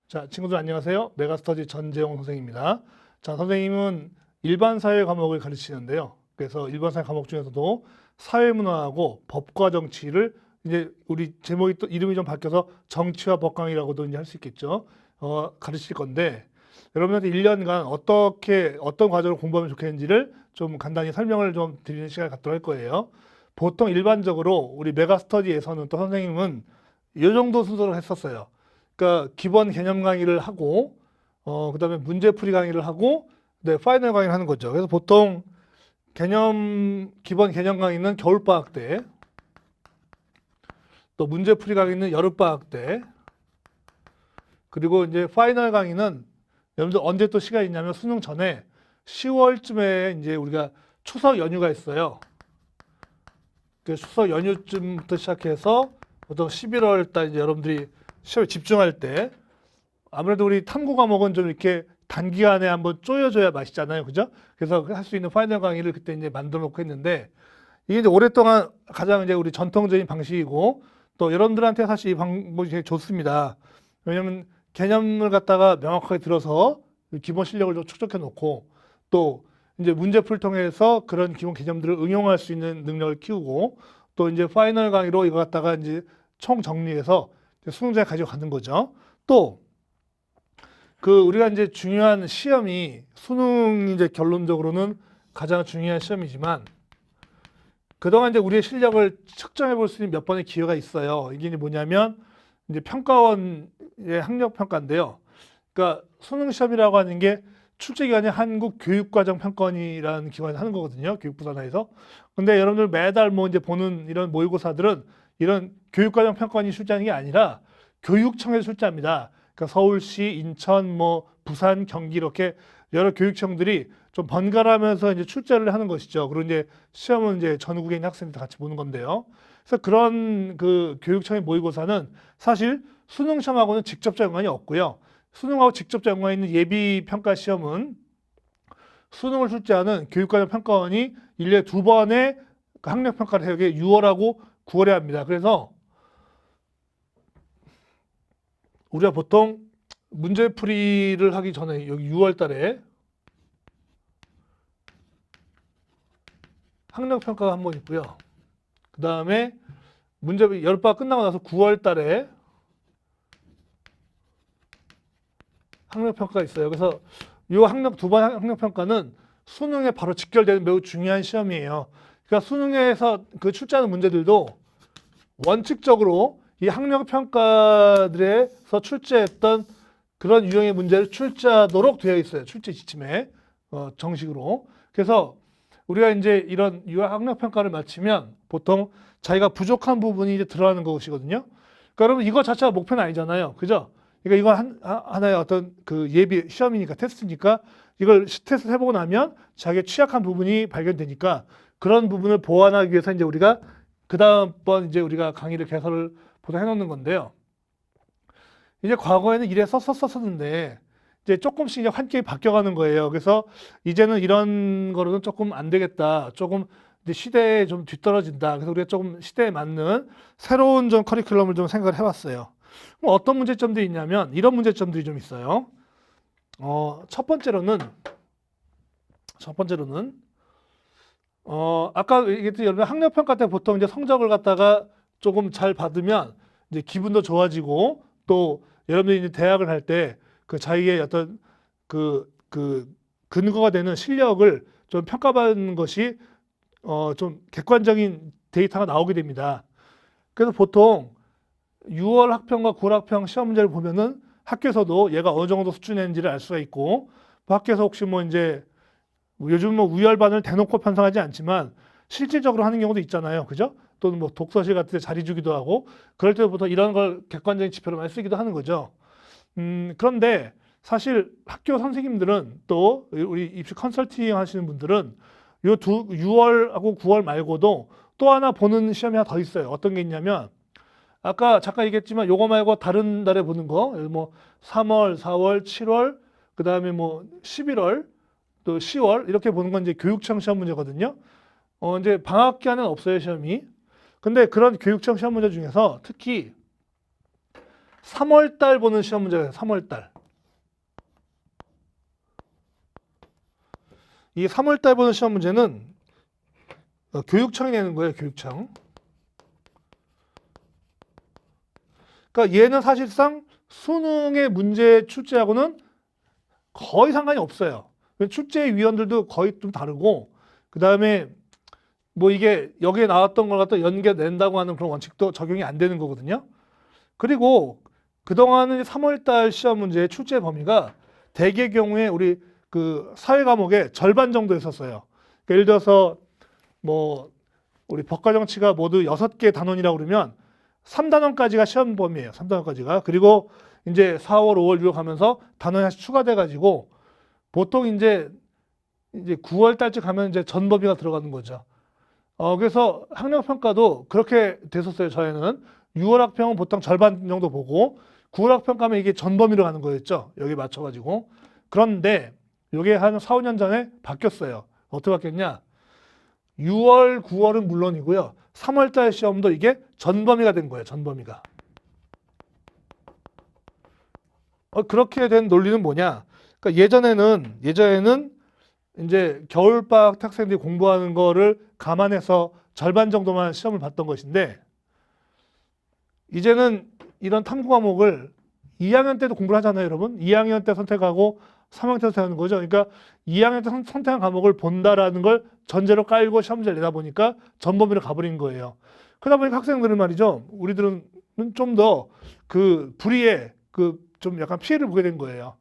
자, 친구들 안녕하세요. 메가스터디 전재용 선생님입니다. 자, 선생님은 일반 사회 과목을 가르치는데요. 그래서 일반 사회 과목 중에서도 사회문화하고 법과 정치를 이제 우리 제목이 또 이름이 좀 바뀌어서 정치와 법 강의라고도 이제 할 수 있겠죠. 가르칠 건데 여러분한테 1년간 어떤 과정을 공부하면 좋겠는지를 좀 간단히 설명을 좀 드리는 시간을 갖도록 할 거예요. 보통 일반적으로 우리 메가스터디에서는 또 선생님은 이 정도 순서로 했었어요. 그러니까 기본 개념 강의를 하고 그다음에 문제풀이 강의를 하고 네, 파이널 강의를 하는 거죠. 그래서 보통 기본 개념 강의는 겨울방학 때, 또 문제풀이 강의는 여름방학 때, 그리고 이제 파이널 강의는 여러분들 언제 또 시간이 있냐면 수능 전에 10월쯤에 이제 우리가 추석 연휴가 있어요. 그 추석 연휴쯤부터 시작해서 보통 11월 달 이제 여러분들이 시험에 집중할 때 아무래도 우리 탐구 과목은 좀 이렇게 단기간에 한번 쪼여줘야 맛있잖아요. 그죠? 그래서 할 수 있는 파이널 강의를 그때 이제 만들어 놓고 했는데 이게 이제 오랫동안 가장 이제 우리 전통적인 방식이고 또 여러분들한테 사실 이 방법이 되게 좋습니다. 왜냐면 개념을 갖다가 명확하게 들어서 기본 실력을 좀 축적해 놓고 또 이제 문제풀이를 통해서 그런 기본 개념들을 응용할 수 있는 능력을 키우고 또 이제 파이널 강의로 이거 갖다가 이제 총 정리해서 수능장에 가지고 가는 거죠. 또 그 우리가 이제 중요한 시험이 수능이 이제 결론적으로는 가장 중요한 시험이지만 그동안 이제 우리의 실력을 측정해 볼 수 있는 몇 번의 기회가 있어요. 이게 이제 뭐냐면 이제 평가원의 학력 평가인데요. 그러니까 수능 시험이라고 하는 게 출제기관이 한국교육과정평가원이라는 기관에서 하는 거거든요. 교육부 산하에서. 근데 여러분들 매달 뭐 이제 보는 이런 모의고사들은 이런 교육과정평가원이 출제하는 게 아니라 교육청에서 출제합니다. 그러니까 서울시, 인천, 뭐 부산, 경기 이렇게 여러 교육청들이 좀 번갈아가면서 이제 출제를 하는 것이죠. 그리고 이제 시험은 이제 전국에 있는 학생들 같이 보는 건데요. 그래서 그런 그 교육청의 모의고사는 사실 수능 시험하고는 직접적 연관이 없고요. 수능하고 직접적 연관이 있는 예비 평가 시험은 수능을 출제하는 교육과정 평가원이 1년에 2번의 학력 평가를 해요. 이게 6월하고 9월에 합니다. 그래서 우리가 보통 문제풀이를 하기 전에 여기 6월 달에 학력 평가가 한 번 있고요. 그 다음에 여름방학 끝나고 나서 9월 달에 학력 평가가 있어요. 그래서 이 두 번 학력 평가는 수능에 바로 직결되는 매우 중요한 시험이에요. 그러니까 수능에서 그 출제하는 문제들도 원칙적으로 이 학력 평가들에서 출제했던 그런 유형의 문제를 출제하도록 되어 있어요. 출제 지침에 정식으로. 그래서 우리가 이제 이런 유형 학력 평가를 마치면 보통 자기가 부족한 부분이 이제 들어가는 것이거든요. 그러니까 여러분 이거 자체가 목표는 아니잖아요. 그죠? 그러니까 이건 하나의 어떤 그 예비 시험이니까 테스트니까 이걸 테스트 해보고 나면 자기의 취약한 부분이 발견되니까 그런 부분을 보완하기 위해서 이제 우리가 그 다음번 이제 우리가 강의를 개설을 보통 해놓는 건데요. 이제 과거에는 이래 썼었는데 이제 조금씩 이제 환경이 바뀌어가는 거예요. 그래서 이제는 이런 거로는 조금 안 되겠다. 조금 이제 시대에 좀 뒤떨어진다. 그래서 우리가 조금 시대에 맞는 새로운 좀 커리큘럼을 좀 생각을 해봤어요. 그럼 어떤 문제점들이 있냐면 이런 문제점들이 좀 있어요. 첫 번째로는 아까 얘기했듯이 여러분 학력 평가 때 보통 이제 성적을 갖다가 조금 잘 받으면 이제 기분도 좋아지고 또 여러분들이 이제 대학을 할 때 그 자기의 어떤 그 근거가 되는 실력을 좀 평가받는 것이 좀 객관적인 데이터가 나오게 됩니다. 그래서 보통 6월 학평과 9월 학평 시험 문제를 보면은 학교에서도 얘가 어느 정도 수준인지를 알 수가 있고 학교에서 혹시 뭐 이제 요즘 뭐 우열반을 대놓고 편성하지 않지만 실질적으로 하는 경우도 있잖아요. 그죠? 또는 뭐 독서실 같은 데 자리 주기도 하고 그럴 때부터 이런 걸 객관적인 지표로 많이 쓰기도 하는 거죠. 그런데 사실 학교 선생님들은 또 우리 입시 컨설팅 하시는 분들은 6월하고 9월 말고도 또 하나 보는 시험이 하나 더 있어요. 어떤 게 있냐면 아까 잠깐 얘기했지만 요거 말고 다른 달에 보는 거, 뭐 3월, 4월, 7월, 그 다음에 뭐 11월, 또 10월 이렇게 보는 건 이제 교육청 시험 문제거든요. 이제 방학 기간은 없어요, 시험이. 근데 그런 교육청 시험 문제 중에서 특히 3월 달 보는 시험 문제예요. 3월 달. 이 3월 달 보는 시험 문제는 교육청이 내는 거예요. 교육청. 그러니까 얘는 사실상 수능의 문제 출제하고는 거의 상관이 없어요. 출제 위원들도 거의 좀 다르고, 그 다음에 뭐 이게 여기에 나왔던 걸 갖다 연계낸다고 하는 그런 원칙도 적용이 안 되는 거거든요. 그리고 그동안은 3월 달 시험 문제의 출제 범위가 대개 경우에 우리 그 사회 과목의 절반 정도 있었어요. 그러니까 예를 들어서 뭐 우리 법과 정치가 모두 6개 단원이라고 그러면 3단원까지가 시험 범위예요. 3단원까지가. 그리고 이제 4월, 5월, 6월 가면서 단원이 하나씩 추가돼 가지고 보통 이제 9월 달쯤 가면 이제 전 범위가 들어가는 거죠. 그래서 학력 평가도 그렇게 됐었어요. 저희는 6월 학평은 보통 절반 정도 보고 9월 학평 가면 이게 전 범위로 가는 거였죠. 여기 맞춰 가지고. 그런데 이게 한 4, 5년 전에 바뀌었어요. 어떻게 바뀌었냐? 6월, 9월은 물론이고요. 3월 달 시험도 이게 전범위가 된 거예요. 전범위가. 그렇게 된 논리는 뭐냐? 그러니까 예전에는 이제 겨울방학 학생들이 공부하는 거를 감안해서 절반 정도만 시험을 봤던 것인데, 이제는 이런 탐구 과목을 2학년 때도 공부를 하잖아요, 여러분. 2학년 때 선택하고 3학년 때 선택하는 거죠. 그러니까 2학년 때 선택한 과목을 본다라는 걸 전제로 깔고 시험 문제를 내다 보니까 전범위로 가버린 거예요. 그러다 보니까 학생들은 말이죠. 우리들은 좀 더 그 불이에 좀 약간 피해를 보게 된 거예요.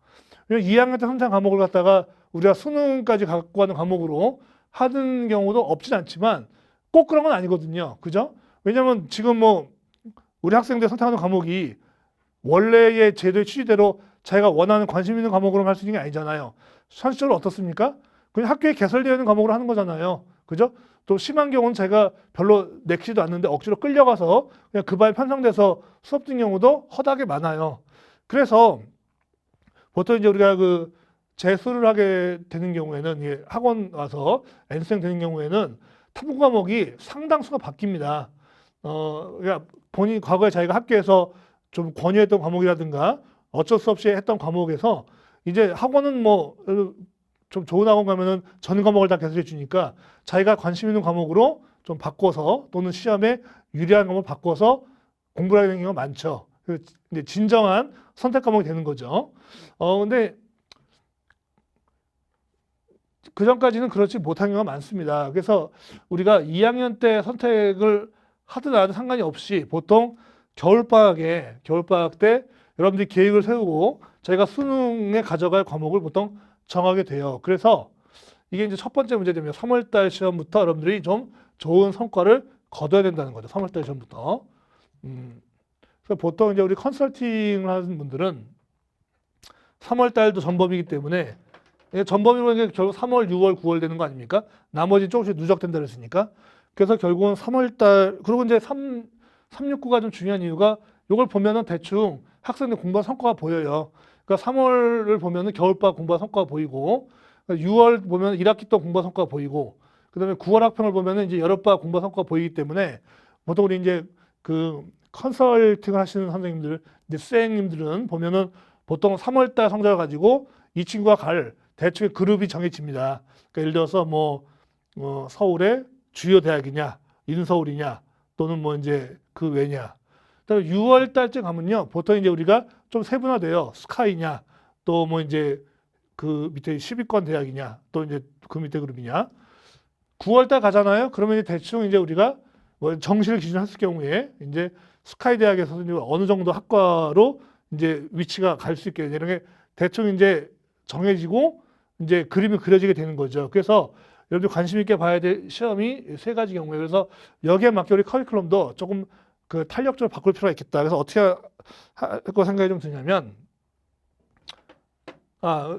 2학년 때 선택한 과목을 갖다가 우리가 수능까지 갖고 가는 과목으로 하는 경우도 없진 않지만 꼭 그런 건 아니거든요. 그죠? 왜냐면 지금 뭐 우리 학생들 선택하는 과목이 원래의 제도의 취지대로 자기가 원하는 관심 있는 과목으로 할 수 있는 게 아니잖아요. 현실적으로 어떻습니까? 그냥 학교에 개설되어 있는 과목으로 하는 거잖아요. 그죠? 또 심한 경우는 자기가 별로 내키지도 않는데 억지로 끌려가서 그냥 그 반에 편성돼서 수업 듣는 경우도 허다하게 많아요. 그래서 보통 이제 우리가 그 재수를 하게 되는 경우에는 학원 와서 N수생 되는 경우에는 탐구 과목이 상당수가 바뀝니다. 그러니까 본인 과거에 자기가 학교에서 좀 권유했던 과목이라든가 어쩔 수 없이 했던 과목에서 이제 학원은 뭐 좀 좋은 학원 가면은 전 과목을 다 개설해 주니까 자기가 관심 있는 과목으로 좀 바꿔서 또는 시험에 유리한 과목을 바꿔서 공부를 하게 되는 경우가 많죠. 이제 진정한 선택 과목이 되는 거죠. 근데 그 전까지는 그렇지 못한 경우가 많습니다. 그래서 우리가 2학년 때 선택을 하든 안 하든 상관이 없이 보통 겨울방학 때 여러분들이 계획을 세우고 저희가 수능에 가져갈 과목을 보통 정하게 돼요. 그래서 이게 이제 첫 번째 문제점이에요. 3월달 시험부터 여러분들이 좀 좋은 성과를 거둬야 된다는 거죠. 3월달 시험부터. 그래서 보통 이제 우리 컨설팅을 하는 분들은 3월달도 전범이기 때문에 전범위로 결국 3월, 6월, 9월 되는 거 아닙니까? 나머지 조금씩 누적된다 그랬으니까. 그래서 결국은 3월달, 그리고 이제 369가 좀 중요한 이유가 이걸 보면은 대충 학생들 공부한 성과가 보여요. 그러니까 3월을 보면은 겨울방학 공부한 성과가 보이고, 6월 보면 1학기 동안 공부한 성과가 보이고, 그 다음에 9월 학평을 보면은 이제 여름방학 공부한 성과가 보이기 때문에 보통 우리 이제 그 컨설팅을 하시는 선생님들, 이제 수행님들은 보면은 보통 3월달 성적을 가지고 이 친구가 갈 대충의 그룹이 정해집니다. 그러니까 예를 들어서 서울의 주요 대학이냐, 인서울이냐, 또는 뭐 이제 그 외냐. 그다음에 6월 달쯤 가면요, 보통 이제 우리가 좀 세분화돼요. 스카이냐, 또 뭐 이제 그 밑에 10위권 대학이냐, 또 이제 그 밑에 그룹이냐. 9월 달 가잖아요. 그러면 이제 대충 이제 우리가 뭐 정시를 기준으로 했을 경우에 이제 스카이 대학에서 어느 정도 학과로 이제 위치가 갈 수 있게 이런 게 대충 이제 정해지고 이제 그림이 그려지게 되는 거죠. 그래서 여러분들 관심 있게 봐야 될 시험이 세 가지 경우에, 그래서 여기에 맞게 우리 커리큘럼도 조금 그 탄력적으로 바꿀 필요가 있겠다. 그래서 어떻게 할 거 생각이 좀 드냐면,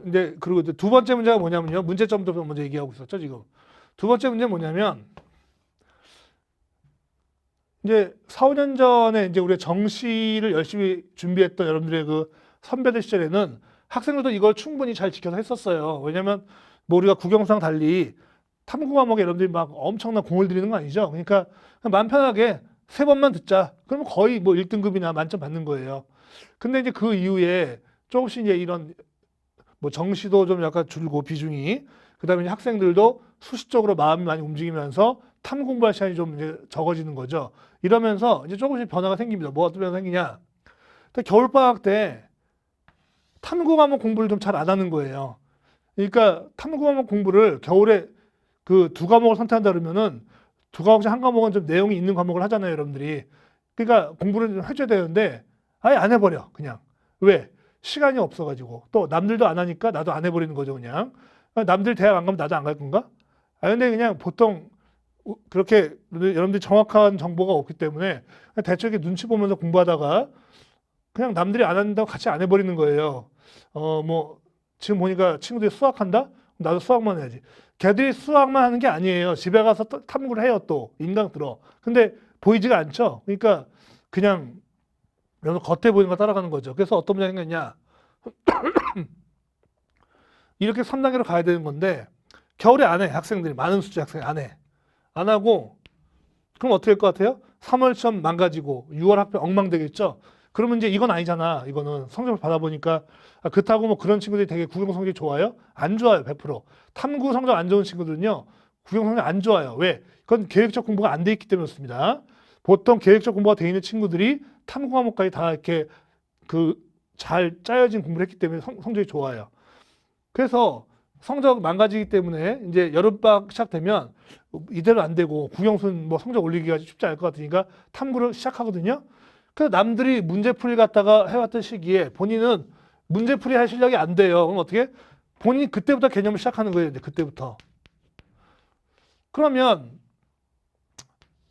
이제 그리고 이제 두 번째 문제가 뭐냐면요. 문제점도 먼저 얘기하고 있었죠, 지금. 두 번째 문제는 뭐냐면, 이제 4, 5년 전에 이제 우리가 정시를 열심히 준비했던 여러분들의 그 선배들 시절에는 학생들도 이걸 충분히 잘 지켜서 했었어요. 왜냐면 뭐 우리가 국영수랑 달리 탐구 과목에 여러분들이 막 엄청난 공을 들이는 거 아니죠. 그러니까 마음 편하게 세 번만 듣자. 그러면 거의 뭐 1등급이나 만점 받는 거예요. 근데 이제 그 이후에 조금씩 이제 이런 뭐 정시도 좀 약간 줄고 비중이, 그다음에 이제 학생들도 수시적으로 마음이 많이 움직이면서 탐구 공부할 시간이 좀 이제 적어지는 거죠. 이러면서 이제 조금씩 변화가 생깁니다. 뭐 어떤 변화가 생기냐? 겨울방학 때 탐구 과목 공부를 좀 잘 안 하는 거예요. 그러니까 탐구 과목 공부를 겨울에 그 두 과목을 선택한다 그러면은 두 과목 중 한 과목은 좀 내용이 있는 과목을 하잖아요, 여러분들이. 그러니까 공부를 좀 해줘야 되는데 아예 안 해버려, 그냥. 왜? 시간이 없어가지고. 또 남들도 안 하니까 나도 안 해버리는 거죠, 그냥. 남들 대학 안 가면 나도 안 갈 건가? 근데 그냥 보통 그렇게 여러분들이 정확한 정보가 없기 때문에 대충 이렇게 눈치 보면서 공부하다가 그냥 남들이 안 한다고 같이 안 해버리는 거예요. 뭐 지금 보니까 친구들이 수학한다? 나도 수학만 해야지. 걔들이 수학만 하는 게 아니에요. 집에 가서 또 탐구를 해요, 또. 인강 들어. 근데 보이지가 않죠. 그러니까 그냥 여기서 겉에 보이는 거 따라가는 거죠. 그래서 어떤 문제가 생겼냐. 이렇게 3단계로 가야 되는 건데 겨울에 안 해. 학생들이. 많은 수지 학생이 안 해. 안 하고 그럼 어떻게 될 것 같아요? 3월 시험 망가지고 6월 학교 엉망되겠죠. 그러면 이제 이건 아니잖아. 이거는 성적을 받아보니까 그렇다고 뭐 그런 친구들이 되게 국영 성적이 좋아요? 안 좋아요. 100%. 탐구 성적 안 좋은 친구들은요. 국영 성적 안 좋아요. 왜? 그건 계획적 공부가 안 돼 있기 때문에 그렇습니다. 보통 계획적 공부가 돼 있는 친구들이 탐구 과목까지 다 이렇게 그 잘 짜여진 공부를 했기 때문에 성적이 좋아요. 그래서 성적 망가지기 때문에 이제 여름방학 시작되면 이대로 안 되고 국영순 뭐 성적 올리기가 쉽지 않을 것 같으니까 탐구를 시작하거든요. 그래서 남들이 문제풀이 갖다가 해왔던 시기에 본인은 문제풀이 할 실력이 안 돼요. 그럼 어떻게? 본인이 그때부터 개념을 시작하는 거예요. 이제 그때부터. 그러면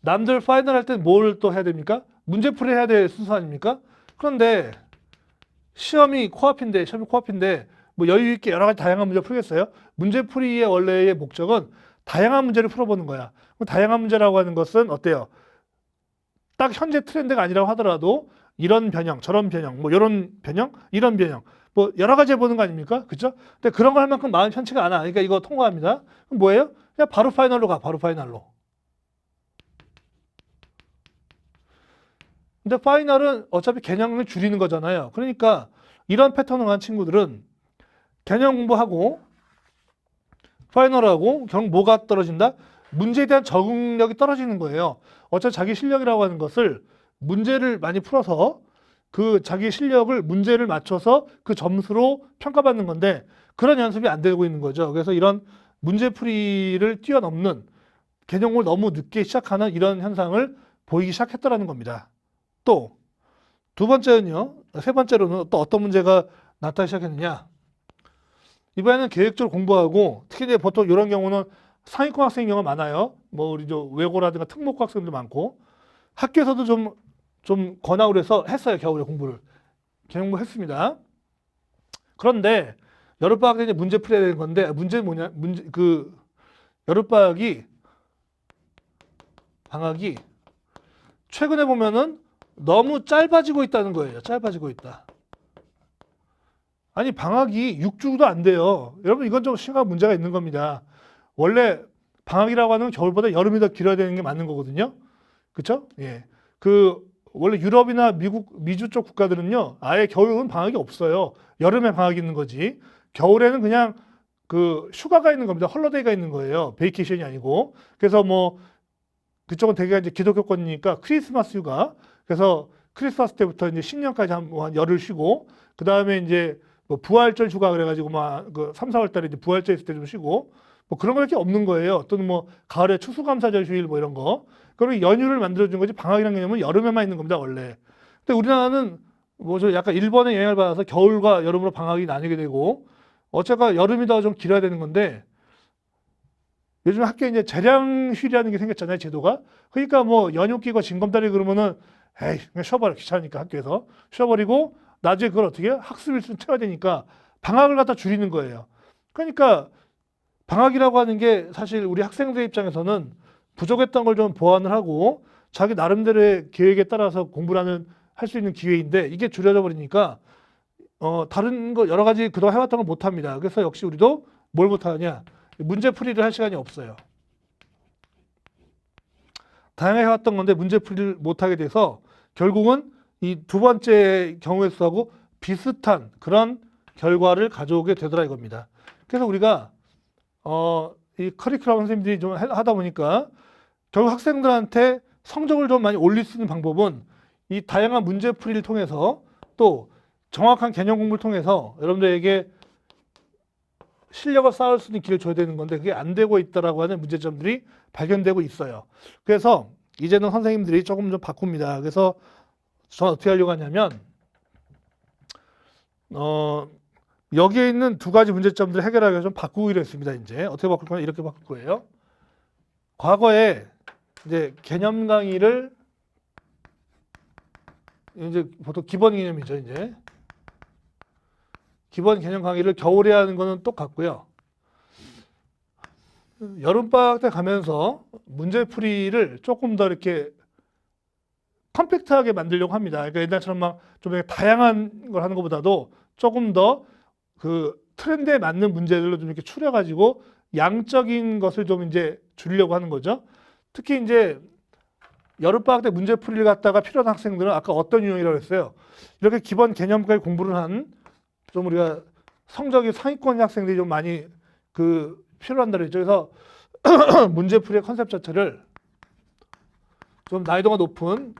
남들 파이널 할 때 뭘 또 해야 됩니까? 문제풀이 해야 될 순서 아닙니까? 그런데 시험이 코앞인데 뭐 여유 있게 여러 가지 다양한 문제 풀겠어요? 문제풀이의 원래의 목적은 다양한 문제를 풀어보는 거야. 다양한 문제라고 하는 것은 어때요? 딱 현재 트렌드가 아니라고 하더라도 이런 변형, 저런 변형, 뭐 이런 변형, 이런 변형, 뭐 여러 가지 해보는 거 아닙니까? 그죠? 근데 그런 걸 할 만큼 마음이 편치가 않아. 그러니까 이거 통과합니다. 그럼 뭐예요? 그냥 바로 파이널로 가. 바로 파이널로. 근데 파이널은 어차피 개념을 줄이는 거잖아요. 그러니까 이런 패턴을 한 친구들은 개념 공부하고 파이널하고 결국 뭐가 떨어진다? 문제에 대한 적응력이 떨어지는 거예요. 어차피 자기 실력이라고 하는 것을 문제를 많이 풀어서 그 자기 실력을 문제를 맞춰서 그 점수로 평가받는 건데 그런 연습이 안 되고 있는 거죠. 그래서 이런 문제풀이를 뛰어넘는 개념을 너무 늦게 시작하는 이런 현상을 보이기 시작했다라는 겁니다. 또 두 번째는요. 세 번째로는 또 어떤 문제가 나타나기 시작했느냐. 이번에는 계획적으로 공부하고 특히 이제 보통 이런 경우는 상위권 학생인 경우가 많아요. 뭐 우리 저 외고라든가 특목고 학생도 많고 학교에서도 좀 권하고 그래서 했어요. 겨울에 공부를. 공부 했습니다. 그런데 여름방학 때 이제 문제 풀어야 되는 건데 문제는 뭐냐? 여름방학이 최근에 보면은 너무 짧아지고 있다는 거예요. 짧아지고 있다. 아니 방학이 6주도 안 돼요. 여러분 이건 좀 심각한 문제가 있는 겁니다. 원래 방학이라고 하는 겨울보다 여름이 더 길어야 되는 게 맞는 거거든요. 그렇죠? 예. 원래 유럽이나 미주 쪽 국가들은요. 아예 겨울은 방학이 없어요. 여름에 방학이 있는 거지. 겨울에는 그냥 그 휴가가 있는 겁니다. 헐러데이가 있는 거예요. 베이케이션이 아니고. 그래서 뭐 그쪽은 되게 이제 기독교권이니까 크리스마스 휴가. 그래서 크리스마스 때부터 이제 신년까지 한 열흘 쉬고 그다음에 이제 뭐 부활절 휴가 그래가지고 막 그 3, 4월 달에 이제 부활절 있을 때 좀 쉬고 뭐 그런 거밖에 없는 거예요. 또는 뭐 가을에 추수감사절 휴일 뭐 이런 거. 그리고 연휴를 만들어준 거지 방학이라는 개념은 여름에만 있는 겁니다 원래. 근데 우리나라는 뭐 저 약간 일본의 영향을 받아서 겨울과 여름으로 방학이 나뉘게 되고 어쨌건 여름이 더 좀 길어야 되는 건데 요즘 학교에 이제 재량 휴일이라는 게 생겼잖아요 제도가. 그러니까 뭐 연휴 끼고 징검다리 그러면은 에이 그냥 쉬어버려 귀찮으니까 학교에서 쉬어버리고 나중에 그걸 어떻게 해요? 학습 일수를 채워야 되니까 방학을 갖다 줄이는 거예요. 그러니까 방학이라고 하는 게 사실 우리 학생들 입장에서는 부족했던 걸 좀 보완을 하고 자기 나름대로의 계획에 따라서 공부를 할 수 있는 기회인데 이게 줄여져 버리니까 다른 거 여러 가지 그동안 해왔던 걸 못합니다. 그래서 역시 우리도 뭘 못하느냐? 문제풀이를 할 시간이 없어요. 다양해왔던 건데 문제풀이를 못하게 돼서 결국은 이 두 번째 경우의 수하고 비슷한 그런 결과를 가져오게 되더라 이겁니다. 그래서 우리가 이 커리큘럼 선생님들이 좀 하다 보니까 결국 학생들한테 성적을 좀 많이 올릴 수 있는 방법은 이 다양한 문제풀이를 통해서 또 정확한 개념 공부를 통해서 여러분들에게 실력을 쌓을 수 있는 기회를 줘야 되는 건데 그게 안 되고 있다라고 하는 문제점들이 발견되고 있어요. 그래서 이제는 선생님들이 조금 좀 바꿉니다. 그래서 저는 어떻게 하려고 하냐면 여기에 있는 두 가지 문제점들을 해결하기 위해서 좀 바꾸기로 했습니다. 이제 어떻게 바꿀 거냐 이렇게 바꿀 거예요. 과거에 이제 개념 강의를 이제 보통 기본 개념이죠. 이제 기본 개념 강의를 겨울에 하는 거는 똑같고요. 여름방학 때 가면서 문제풀이를 조금 더 이렇게 컴팩트하게 만들려고 합니다. 그러니까 옛날처럼 막 좀 다양한 걸 하는 것보다도 조금 더 그 트렌드에 맞는 문제들로 좀 이렇게 추려가지고 양적인 것을 좀 이제 주려고 하는 거죠. 특히 이제 여름방학 때 문제풀이를 갖다가 필요한 학생들은 아까 어떤 유형이라고 했어요. 이렇게 기본 개념까지 공부를 한 좀 우리가 성적이 상위권 학생들이 좀 많이 그 필요한다 그랬죠. 그래서 문제풀이의 컨셉 자체를 좀 난이도가 높은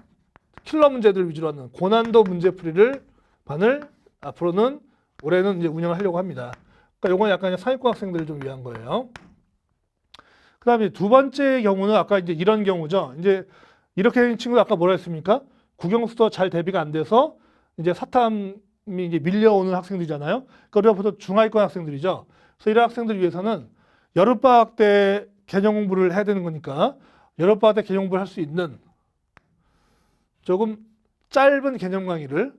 킬러 문제들 위주로 하는 고난도 문제풀이를 반을 앞으로는 올해는 이제 운영을 하려고 합니다. 그러니까 이건 약간 상위권 학생들을 좀 위한 거예요. 그다음에 두 번째 경우는 아까 이제 이런 경우죠. 이제 이렇게 된 친구가 아까 뭐라 했습니까? 국영수도 잘 대비가 안 돼서 이제 사탐이 이제 밀려오는 학생들이잖아요. 그러니까 우리가 보통 중하위권 학생들이죠. 그래서 이런 학생들을 위해서는 여름방학 때 개념 공부를 해야 되는 거니까 여름방학 때 개념 공부를 할 수 있는 조금 짧은 개념 강의를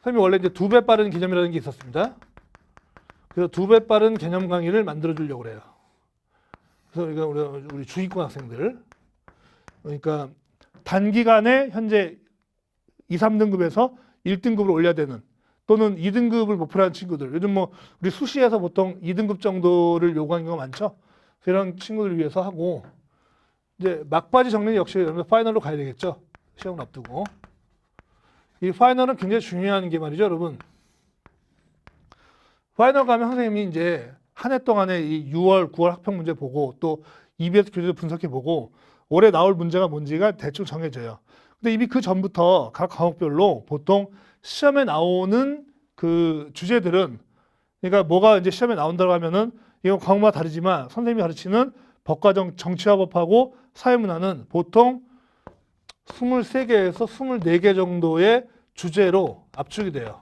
선생님이 원래 이제 2배 빠른 개념이라는 게 있었습니다. 그래서 2배 빠른 개념 강의를 만들어 주려고 그래요. 그래서 이거 우리 중위권 학생들 그러니까 단기간에 현재 2, 3등급에서 1등급을 올려야 되는 또는 2등급을 목표로 하는 친구들 요즘 뭐 우리 수시에서 보통 2등급 정도를 요구하는 경우가 많죠. 이런 친구들을 위해서 하고 이제 막바지 정리 역시 파이널로 가야 되겠죠. 시험을 앞두고 이 파이널은 굉장히 중요한 게 말이죠, 여러분. 파이널 가면 선생님이 이제 한 해 동안에 이 6월, 9월 학평 문제 보고 또 EBS 교재도 분석해 보고 올해 나올 문제가 뭔지가 대충 정해져요. 근데 이미 그 전부터 각 과목별로 보통 시험에 나오는 그 주제들은 그러니까 뭐가 이제 시험에 나온다고 하면은 이건 과목마다 다르지만 선생님이 가르치는 법과정 정치화법하고 사회문화는 보통 23개에서 24개 정도의 주제로 압축이 돼요.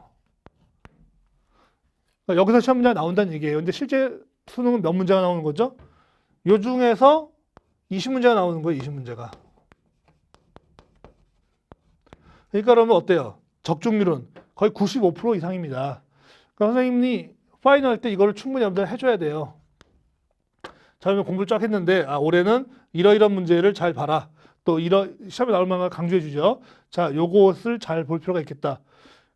그러니까 여기서 시험 문제가 나온다는 얘기예요. 근데 실제 수능은 몇 문제가 나오는 거죠? 요 중에서 20문제가 나오는 거예요. 20문제가. 그러니까 그러면 어때요? 적중률은 거의 95% 이상입니다. 그러니까 선생님이 파이널 때 이거를 충분히 여러분들 해줘야 돼요. 자, 그러면 공부를 쫙 했는데 올해는 이러이런 문제를 잘 봐라. 또 시험에 나올 만한 강조해 주죠. 자, 요것을 잘 볼 필요가 있겠다.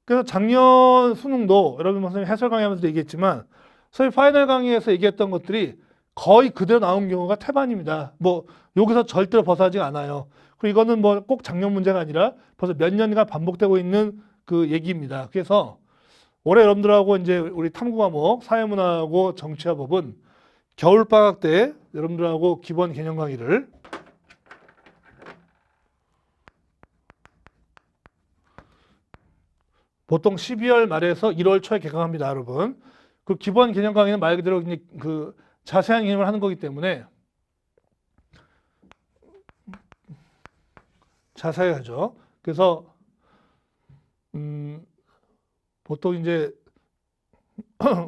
그래서 작년 수능도 여러분 선생님 해설 강의하면서 얘기했지만 선생님 파이널 강의에서 얘기했던 것들이 거의 그대로 나온 경우가 태반입니다. 뭐 여기서 절대로 벗어나지 않아요. 그리고 이거는 뭐 꼭 작년 문제가 아니라 벌써 몇 년간 반복되고 있는 그 얘기입니다. 그래서 올해 여러분들하고 이제 우리 탐구 과목 사회문화하고 정치화법은 겨울방학 때 여러분들하고 기본 개념 강의를 보통 12월 말에서 1월 초에 개강합니다, 여러분. 그 기본 개념 강의는 말 그대로 그 자세한 개념을 하는 거기 때문에 자세히 하죠. 그래서 보통 이제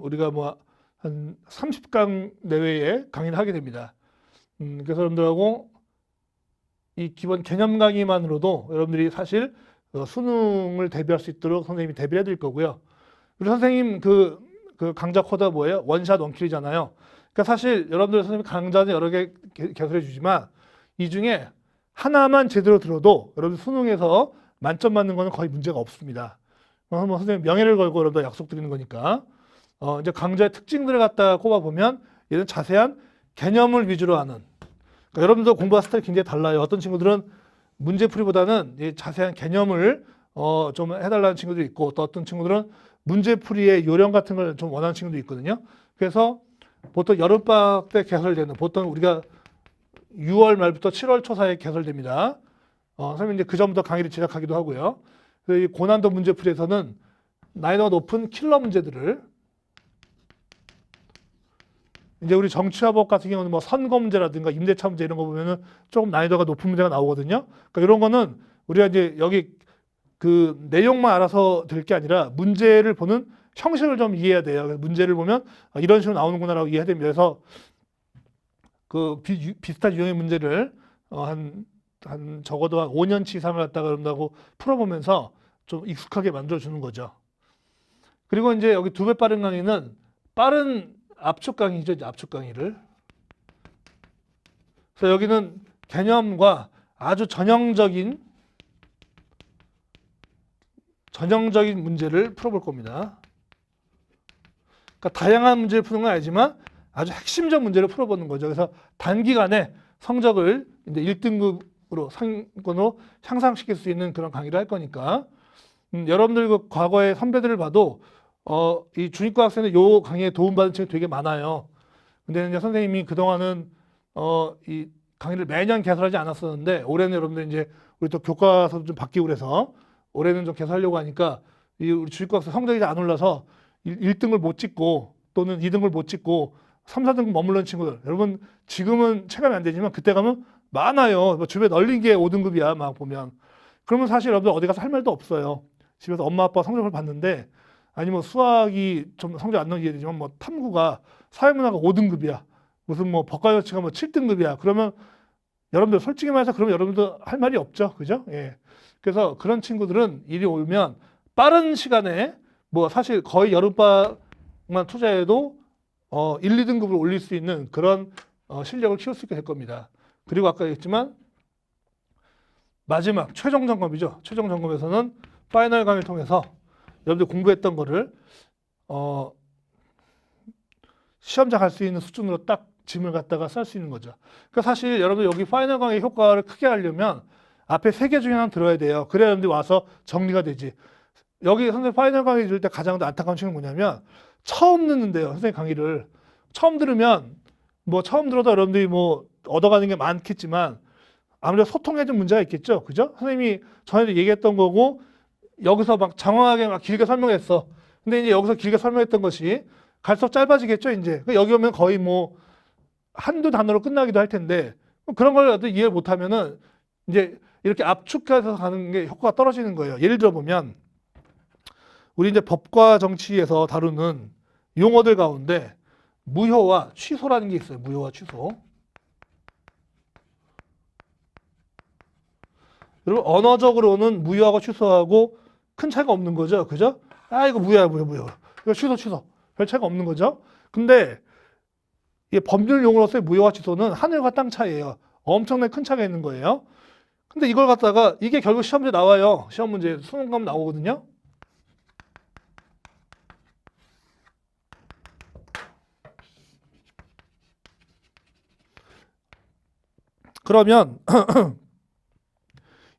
우리가 뭐 한 30강 내외의 강의를 하게 됩니다. 그래서 여러분들하고 이 기본 개념 강의만으로도 여러분들이 사실 수능을 대비할 수 있도록 선생님이 대비를 해드릴 거고요. 우리 선생님 그 강좌 코드가 뭐예요? 원샷 원킬이잖아요. 그러니까 사실 여러분들 선생님 강좌는 여러 개 개설해 주지만 이 중에 하나만 제대로 들어도 여러분 수능에서 만점 맞는 거는 거의 문제가 없습니다. 뭐 선생님 명예를 걸고 여러분들 약속드리는 거니까 이제 강좌의 특징들을 갖다가 꼽아보면 얘는 자세한 개념을 위주로 하는 그러니까 여러분들 공부할 스타일이 굉장히 달라요. 어떤 친구들은 문제풀이보다는 이 자세한 개념을 좀 해달라는 친구들이 있고, 또 어떤 친구들은 문제풀이의 요령 같은 걸 좀 원하는 친구도 있거든요. 그래서 보통 여름방학 때 개설되는, 보통 우리가 6월 말부터 7월 초 사이에 개설됩니다. 선생님 이제 그 전부터 강의를 제작하기도 하고요. 이 고난도 문제풀이에서는 난이도가 높은 킬러 문제들을, 이제 우리 정치화법 같은 경우는 뭐 선거 문제라든가 임대차 문제 이런 거 보면은 조금 난이도가 높은 문제가 나오거든요. 그러니까 이런 거는 우리가 이제 여기 그 내용만 알아서 될 게 아니라 문제를 보는 형식을 좀 이해해야 돼요. 그래서 문제를 보면 이런 식으로 나오는구나라고 이해해야 됩니다. 그래서 그 비슷한 유형의 문제를 한 적어도 한 5년치 이상을 갖다가 그런다고 풀어보면서 좀 익숙하게 만들어주는 거죠. 그리고 이제 여기 2배 빠른 강의는 빠른 압축 강의죠. 압축 강의를. 그래서 여기는 개념과 아주 전형적인 문제를 풀어볼 겁니다. 그러니까 다양한 문제를 푸는 건 아니지만 아주 핵심적 문제를 풀어보는 거죠. 그래서 단기간에 성적을 이제 1등급으로 상권으로 향상시킬 수 있는 그런 강의를 할 거니까 여러분들 그 과거의 선배들을 봐도 이 중위과 학생들 요 강의에 도움받은 친구 되게 많아요. 근데 이제 선생님이 그동안은 이 강의를 매년 개설하지 않았었는데 올해는 여러분들 이제 우리 또 교과서도 좀 바뀌고 그래서 올해는 좀 개설하려고 하니까 이 우리 중위과 학생 성적이 잘 안 올라서 1등을 못 찍고 또는 2등을 못 찍고 3, 4등급 머무르는 친구들, 여러분 지금은 체감이 안 되지만 그때 가면 많아요. 뭐 주변에 널린 게 5등급이야 막 보면. 그러면 사실 여러분들 어디 가서 할 말도 없어요. 집에서 엄마 아빠 성적을 봤는데 아니 뭐 수학이 좀 성적 안 나오게 되지만 뭐 탐구가 사회문화가 5등급이야. 무슨 뭐 법과정치가 뭐 7등급이야. 그러면 여러분들 솔직히 말해서 그러면 여러분들 할 말이 없죠. 그죠? 예. 그래서 그런 친구들은 일이 오면 빠른 시간에 뭐 사실 거의 여름방학만 투자해도 1, 2등급을 올릴 수 있는 그런 실력을 키울 수 있게 될 겁니다. 그리고 아까 얘기했지만 마지막 최종 점검이죠. 최종 점검에서는 파이널 강의를 통해서 여러분들 공부했던 거를 시험장 갈 수 있는 수준으로 딱 짐을 갖다가 쌀 수 있는 거죠. 그러니까 사실 여러분들 여기 파이널 강의 효과를 크게 하려면 앞에 3개 중에 하나 들어야 돼요. 그래야 여러분들이 와서 정리가 되지. 여기 선생님 파이널 강의 들을 때 가장 안타까운 점이 뭐냐면 처음 듣는데요. 선생님 강의를 처음 들으면 뭐 처음 들어도 여러분들이 뭐 얻어가는 게 많겠지만 아무래도 소통에 좀 문제가 있겠죠. 그죠? 선생님이 전에도 얘기했던 거고 여기서 막 장황하게 막 길게 설명했어. 근데 이제 여기서 길게 설명했던 것이 갈수록 짧아지겠죠. 이제 여기 오면 거의 뭐 한두 단어로 끝나기도 할 텐데 그런 걸 이해를 못하면은 이제 이렇게 압축해서 가는 게 효과가 떨어지는 거예요. 예를 들어 보면 우리 이제 법과 정치에서 다루는 용어들 가운데 무효와 취소라는 게 있어요. 무효와 취소. 여러분 언어적으로는 무효하고 취소하고 큰 차이가 없는 거죠. 그죠? 아 이거 무효야 무효. 이거 취소. 별 차이가 없는 거죠. 근데 이게 법률 용어로서의 무효와 취소는 하늘과 땅 차이예요. 엄청나게 큰 차이가 있는 거예요. 근데 이걸 갖다가 이게 결국 시험 문제 나와요. 시험 문제 수능 가면 나오거든요. 그러면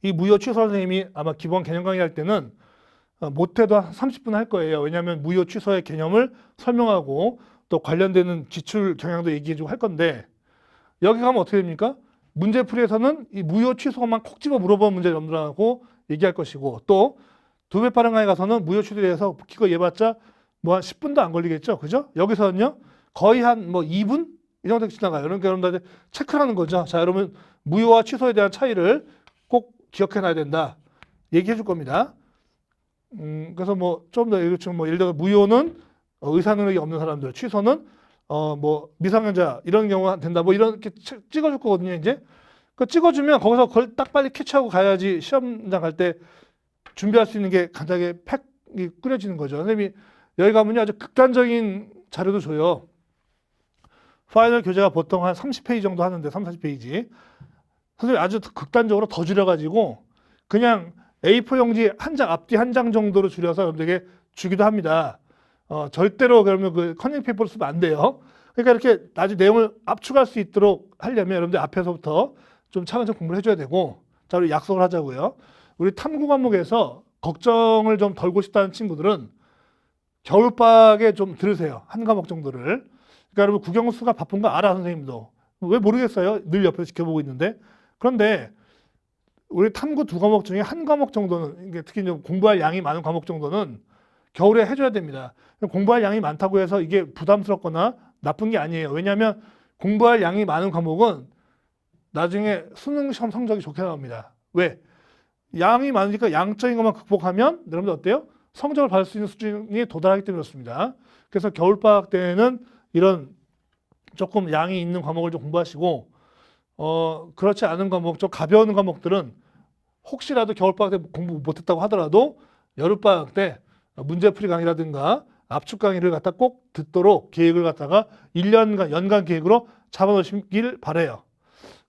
이 무효 취소 선생님이 아마 기본 개념 강의 할 때는 못해도 한 30분 할 거예요. 왜냐하면 무효 취소의 개념을 설명하고 또 관련되는 기출 경향도 얘기해주고 할 건데 여기 가면 어떻게 됩니까? 문제풀이에서는 이 무효 취소만 콕 집어 물어보는 문제 여러분들하고 얘기할 것이고 또 2배 빠른 강의 가서는 무효 취소에 대해서 기껏 예봤자 뭐 한 10분도 안 걸리겠죠. 그죠? 여기서는요 거의 한 뭐 2분? 이 정도 지나가요. 그러니까 여러분들 체크하는 거죠. 자, 여러분 무효와 취소에 대한 차이를 꼭 기억해놔야 된다. 얘기해 줄 겁니다. 그래서 뭐 좀 더 예를 들어 무효는 의사 능력이 없는 사람들, 취소는 뭐 미성년자 이런 경우가 된다. 뭐 이렇게 찍어줄 거거든요. 이제 그 찍어주면 거기서 그걸 딱 빨리 캐치하고 가야지 시험장 갈 때 준비할 수 있는 게 간단하게 팩이 꾸려지는 거죠. 선생님이 여기 가면요 아주 극단적인 자료도 줘요. 파이널 교재가 보통 한 30페이지 정도 하는데 40페이지. 선생님이 아주 극단적으로 더 줄여가지고 그냥 A4 용지 한 장, 앞뒤 한 장 정도로 줄여서 여러분들에게 주기도 합니다. 절대로 그러면 그 커닝 페이퍼로 쓰면 안 돼요. 그러니까 이렇게 나중에 내용을 압축할 수 있도록 하려면 여러분들 앞에서부터 좀 차근차근 공부를 해줘야 되고 자, 우리 약속을 하자고요. 우리 탐구 과목에서 걱정을 좀 덜고 싶다는 친구들은 겨울방학에 좀 들으세요. 한 과목 정도를. 그러니까 여러분 국영수가 바쁜 거 알아, 선생님도. 왜 모르겠어요? 늘 옆에서 지켜보고 있는데. 그런데 우리 탐구 두 과목 중에 한 과목 정도는, 이게 특히 좀 공부할 양이 많은 과목 정도는 겨울에 해줘야 됩니다. 공부할 양이 많다고 해서 이게 부담스럽거나 나쁜 게 아니에요. 왜냐하면 공부할 양이 많은 과목은 나중에 수능 시험 성적이 좋게 나옵니다. 왜? 양이 많으니까 양적인 것만 극복하면 여러분들 어때요? 성적을 받을 수 있는 수준이 도달하기 때문에 그렇습니다. 그래서 겨울방학 때는 이런 조금 양이 있는 과목을 좀 공부하시고 그렇지 않은 과목, 좀 가벼운 과목들은 혹시라도 겨울방학 때 공부 못했다고 하더라도 여름방학 때 문제풀이 강의라든가 압축 강의를 갖다 꼭 듣도록 계획을 갖다가 1년간 연간 계획으로 잡아놓으시길 바래요.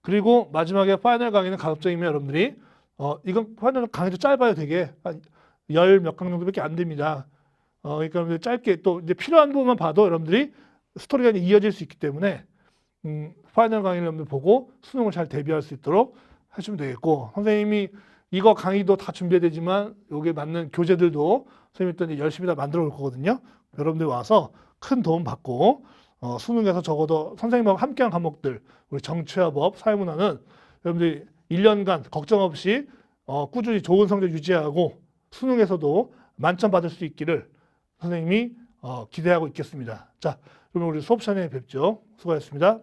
그리고 마지막에 파이널 강의는 가급적이면 여러분들이 이건 파이널 강의도 짧아요. 되게 한 10 몇 강 정도밖에 안 됩니다. 그러니까 여러분들 짧게 또 이제 필요한 부분만 봐도 여러분들이 스토리가 이어질 수 있기 때문에 파이널 강의를 여러분들 보고 수능을 잘 대비할 수 있도록 하시면 되겠고, 선생님이 이거 강의도 다 준비되지만 여기에 맞는 교재들도 선생님이 또 이제 열심히 다 만들어 올 거거든요. 여러분들 와서 큰 도움 받고 수능에서 적어도 선생님하고 함께한 과목들, 우리 정치화법, 사회문화는 여러분들이 1년간 걱정 없이 꾸준히 좋은 성적 유지하고 수능에서도 만점 받을 수 있기를 선생님이 기대하고 있겠습니다. 자, 그럼 우리 수업 시간에 뵙죠. 수고하셨습니다.